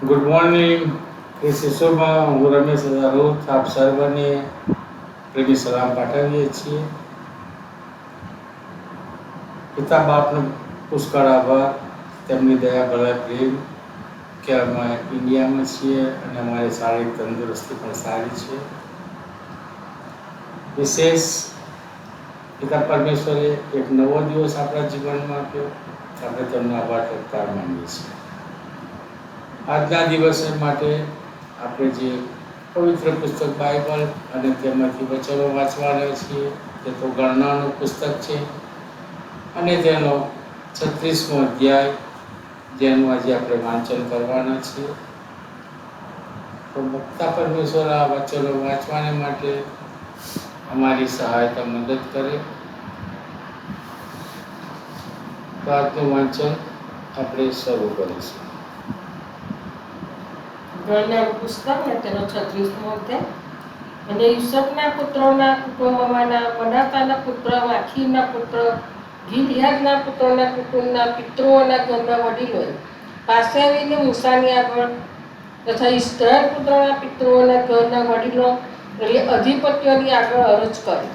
Good morning. એ શિશોમાં હું રમેશ રાઉત આપ સર્વને પ્રેમી સલામ પાઠવીએ છીએ. પિતા બાપનો પુષ્કળ આભાર, તેમની દયા ભલા પ્રેમ કે અમે ઇન્ડિયામાં છીએ અને અમારી શારીરિક તંદુરસ્તી પણ સારી છે. વિશેષ પિતા પરમેશ્વરે એક નવો દિવસ આપણા જીવનમાં આપ્યો, આપણે તેમનો આભાર કરતા માનીએ છીએ. આજના દિવસ માટે આપણે જે પવિત્ર પુસ્તક બાઇબલ અને તેમાંથી વચનો વાંચવાના છીએ, તે તો ગણનાનું પુસ્તક છે અને તેનો 36મો અધ્યાય, જેનું આજે આપણે વાંચન કરવાના છીએ. તો મુક્તા પરમેશ્વર આ વચનો વાંચવાને માટે અમારી સહાયતા મદદ કરે. તો આજનું વાંચન આપણે શરૂ કરીશું. ગણનાનું પુસ્તક ને તેનો 36મો અધ્યાય. અને યુસુફના પુત્રોના કુટુંબમાંના મનાતાના પુત્ર, માખીરના પુત્ર, ગિલિયાદના પુત્રોના કુટુંબના પિતૃઓના ઘરના વડીલોએ પાસે આવીને મૂસાની આગળ તથા ઇસ્રાએલ પુત્રોના પિતૃઓના ઘરના વડીલો એટલે અધિપતિઓની આગળ અરજ કરી.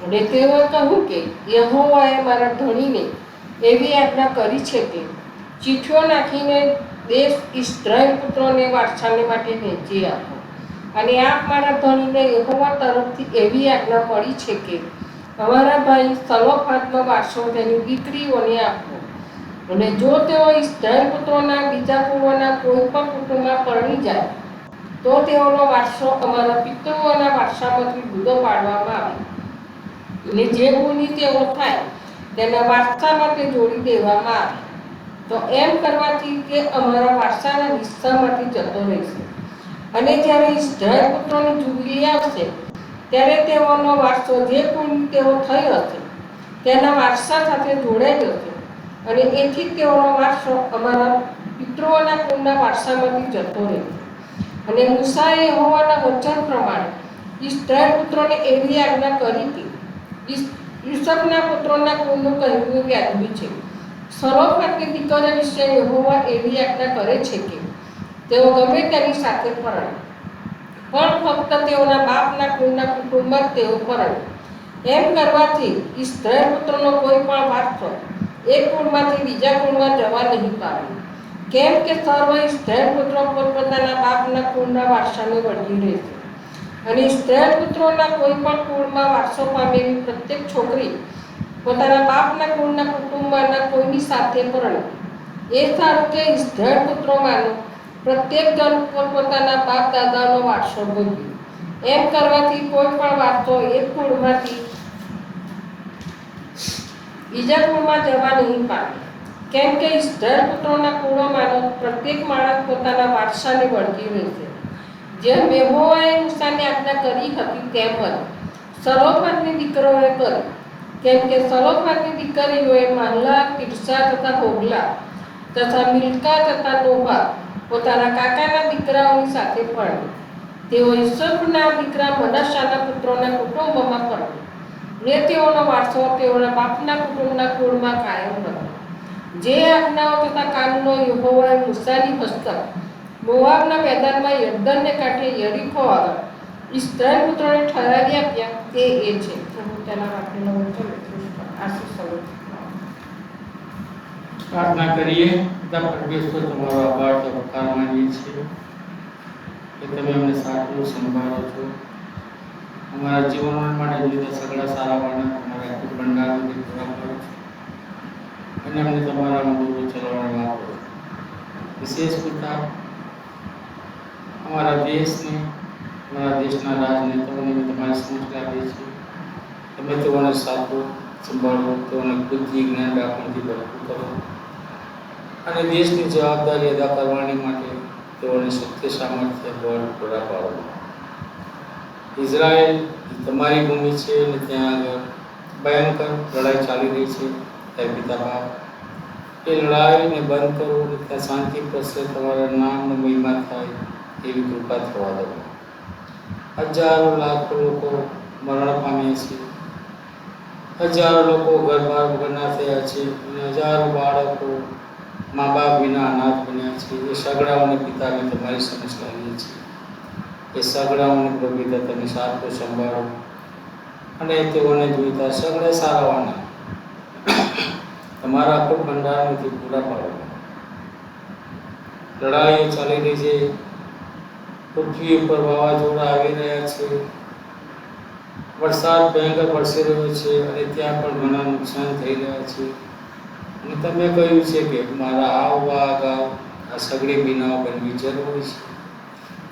અને તેઓએ કહ્યું કે યહોવાએ મારા ધણીને એવી આજ્ઞા કરી છે કે ચીઠીઓ નાખીને દેશ ઇસ્રાએલ પુત્રોને વારસાને માટે વહેંચી આપો. અને આપ મારા ધણીને યહોવા તરફથી એવી આજ્ઞા પડી છે કે અમારા ભાઈ સલોફાદનો વારસો તેની દીકરીઓને આપો. અને જો તેઓ ઇસ્રાએલ પુત્રોના બીજા કુળોના કોઈ પણ કુટુંબમાં પરણી જાય તો તેઓનો વારસો અમારા પિતૃઓના વારસામાંથી જુદો પાડવામાં આવે. અને જે કુળની તેઓ થાય તેના વારસા માટે જોડી દેવામાં આવે. તો એમ કરવાથી કે અમારા વારસાના હિસ્સામાંથી જતો રહેશે. અને જ્યારે ઇસ્રાએલ પુત્રોની જુબલી આવશે ત્યારે તેઓનો વારસો જે કુળની તેઓ થઈ હશે તેના વારસા સાથે જોડાઈ જશે. અને એથી તેઓનો વારસો અમારા પિતૃઓના કુળના વારસામાંથી જતો રહેશે. અને મૂસાએ યહોવાના વચન પ્રમાણે ઇસ્રાએલ પુત્રોને એવી આજ્ઞા કરી કે યુસુફના પુત્રોના કુળનું કહેવું વ્યાજબી છે. સલોફાદની દીકરીઓ વિશે યહોવા એવી આજ્ઞા કરે છે કે તેઓ ગમે તેની સાથે પરણે, પણ ફક્ત તેઓના બાપના કુળના કુટુંબમાં તેઓ પરણે. એમ કરવાથી ઇસ્રાએલ પુત્રનો કોઈ પણ વારસો એક કુળમાંથી બીજા કુળમાં જવા નહીં પામે. કેમ કે સર્વ ઇસ્રાએલ પુત્રો પોતપોતાના બાપના કુળના વારસાને વળગી રહેશે. અને ઇસ્રાએલ પુત્રોના કોઈ પણ કુળમાં વારસો પામેલી પ્રત્યેક છોકરી પોતાના બાપના કુળના કુટુંબમાંના કોઈની સાથે પરણે. એ સારું કે ઇસ્રાએલ પુત્રોમાંનો પ્રત્યેક જણ પોતપોતાના બાપ દાદાનો વારસો ભોગવે. એમ કરવાથી કોઈ પણ વારસો એક કુળમાંથી બીજા કુળમાં જવા નહીં પામે. કેમ કે ઇસ્રાએલ પુત્રોના કુળોમાંનો પ્રત્યેક માણસ પોતાના વારસાને વળગી રહેશે. જેમ યહોવાએ મૂસાને આજ્ઞા કરી હતી તેમ જ સલોફાદની દીકરીઓએ કરી. કેમ કે સલોફાદની દીકરીઓએ મહલા, તિર્સા તથા હોગલા તથા મિલ્કા તથા નોહા પોતાના કાકાના દીકરાઓની સાથે પરણી. તેઓ યુસુફના દીકરા મનાસાના પુત્રોના કુટુંબમાં પરણી. ને તેઓનો વારસો તેઓના બાપના કુટુંબના કુળમાં કાયમ હતો. જે આજ્ઞાઓ તથા કાનૂનો યહોવાએ મૂસાની હસ્તક મોવાબના મેદાનમાં યર્દનને કાંઠે યરીખો આગળ ઇસ્રાએલ પુત્રોને ઠરાવી આપ્યા તે એ છે. પ્રભુ તેના વાક્યનો વચન આશીષ સર્વ. પ્રાર્થના કરીએ. પિતા પરમેશ્વર, તમારો આભાર તો વખાણ માનીએ છીએ કે તમે અમને સાચું સંભાળો છો. અમારા જીવન માટે લીધા સગળા સારા માણસ તમારા ભંડારમાંથી પૂરા કરો છો અને અમને તમારા મૂળ ચલાવવામાં આપો. વિશેષ પિતા, અમારા દેશને, અમારા દેશના રાજનેતાઓને તમારી સમજ આપીએ છીએ. તમે તેઓને સાચું સંભાળો, તેઓને બુદ્ધિ જ્ઞાન રાખવાથી ભરપૂર કરો અને દેશની જવાબદારી અદા કરવાની માટે તેઓને શક્તિ સામર્થ્ય બળ પૂરા પાડો. ઇઝરાયલ તમારી ભૂમિ છે અને ત્યાં આગળ ભયંકર લડાઈ ચાલી રહી છે. ત્યારે પિતા બાપ, એ લડાઈને બંધ કરો અને ત્યાં શાંતિ પ્રસરે, તમારા નામનો મહિમા થાય એવી કૃપા થવા દો. હજારો લાખો લોકો મરણ પામ્યા છે, હજારો લોકો ઘર બહાર વગરના થયા છે અને હજારો બાળકો મા બાપ વિના અનાથ બન્યા છે, એ સગડાઓને પિતા અમે તમારી સમક્ષ લાવીએ છીએ. એ સગડાઓને પ્રભુ તમે સાચો સંભાળો અને તેઓને જોઈતા સગડે સારાવાના તમારા આખો ભંડારમાંથી પૂરા પાડો. લડાઈઓ ચાલી રહી છે, પૃથ્વી ઉપર વાવાઝોડા આવી રહ્યા છે, વરસાદ ભયંકર વરસી રહ્યો છે અને ત્યાં પણ ઘણા નુકસાન થઈ રહ્યા છે. અને તમે કહ્યું છે કે મારા આવવા અગાઉ આ સગડી બીનાઓ બનવી જરૂરી છે.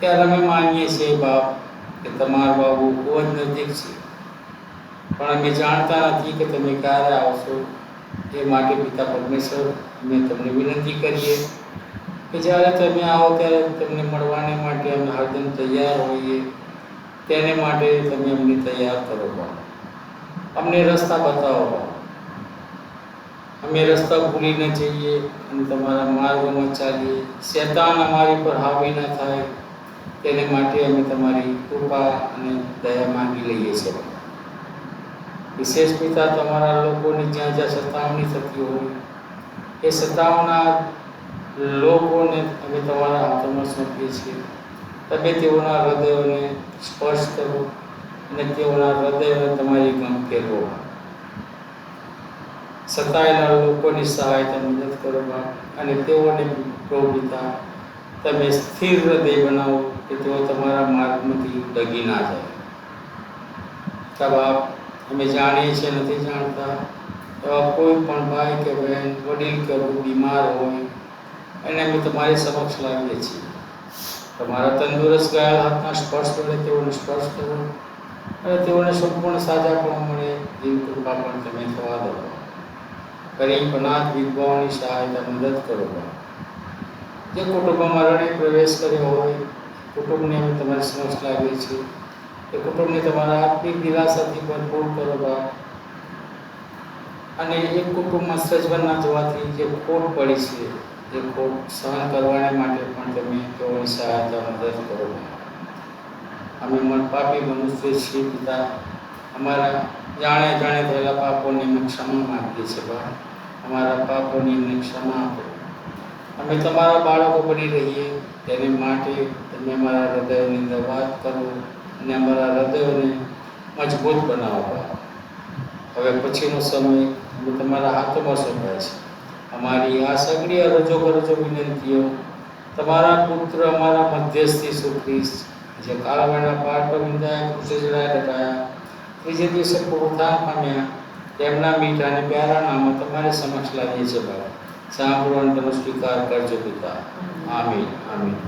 ત્યારે અમે માનીએ છીએ બાપ કે તમારો બાબુ બહુ જ નજીક છે, પણ અમે જાણતા નથી કે તમે ક્યારે આવશો. એ માટે પિતા પરમેશ્વર અમે તમને વિનંતી કરીએ કે જ્યારે તમે આવો ત્યારે તમને મળવાને માટે અમે હરદમ તૈયાર હોઈએ. તેને માટે તમે અમને તૈયાર કરો બાપ. અમને રસ્તા બતાવો બાપ. અમે રસ્તા ભૂલી ન જઈએ અને તમારા માર્ગોમાં ચાલીએ. શેતાન અમારી પર હાવી ન થાય તેને માટે અમે તમારી કૃપા અને દયા માંગી લઈએ છીએ. વિશેષ પિતા તમારા લોકોની જ્યાં જ્યાં સતાવણી થતી હોય એ સતાવનાર લોકોને અમે તમારા હાથોમાં સોંપીએ છીએ. તમે તેઓના હૃદયોને સ્પર્શ કરો અને તેઓના હૃદયોને તમારી ગમ ફેરવો. સતાયેલા લોકોની સહાયતા મદદ કરો બાપ અને તેઓને પ્રભુ પિતા તમે સ્થિર હૃદય બનાવો કે તેઓ તમારા માર્ગમાંથી ડગી ના જાય. બાપ અમે જાણીએ છીએ નથી જાણતા એવા કોઈ પણ ભાઈ કે બહેન વડીલ કે બીમાર હોય એને અમે તમારી સમક્ષ લાવીએ છીએ. તમારા તંદુરસ્ત ગયેલા હાથના સ્પર્શ વડે તેઓને સ્પર્શ કરો અને તેઓને સંપૂર્ણ સાજાપણું મળે એવી કૃપા પણ તમે થવા દો. ગરીબ અનાથ વિધવાઓની સહાયતા મદદ કરો. જે કુટુંબમાં રડે પ્રવેશ કર્યો હોય કુટુંબને અમે તમારી સમક્ષ લાવીએ છીએ. એ કુટુંબને તમારા આત્મિક દિલાસાથી ભરપૂર કરો બાપ. અને એક કુટુંબમાં સજવન ના જવાથી જે ખોટ પડી છે એ ખોટ સહન કરવાને માટે પણ તમે તેઓની સહાયતા મદદ કરો. અમે પાપી મનુષ્ય છીએ પિતા. અમારા જાણે જાણે થયેલા પાપોની અમે ક્ષમા માંગીએ છીએ બાપ. અમારા પાપોની અમને ક્ષમા આપો. અમે તમારા બાળકો બની રહીએ તેને માટે તમે અમારા હૃદયની અંદર વાત કરો અને અમારા હૃદયોને મજબૂત બનાવો. હવે પછીનો સમય અમે તમારા હાથોમાં સોંપાય છે. અમારી આ સગડી અરજો કરજો વિનંતીઓ તમારા પુત્ર અમારા મધ્યસ્થી ઈસુ ખ્રિસ્ત જે કાળવાના પહાડ પર વિંધાયા, ક્રૂસે ચડાયા, લટાયા, ત્રીજે દિવસે પુનરુત્થાન પામ્યા, તેમના મીઠા અને પ્યારા નામમાં તમારી સમક્ષ લાવીએ છીએ બાપ. સાંભળો અને તેનો સ્વીકાર કરજો પિતા. આમીન આમીન.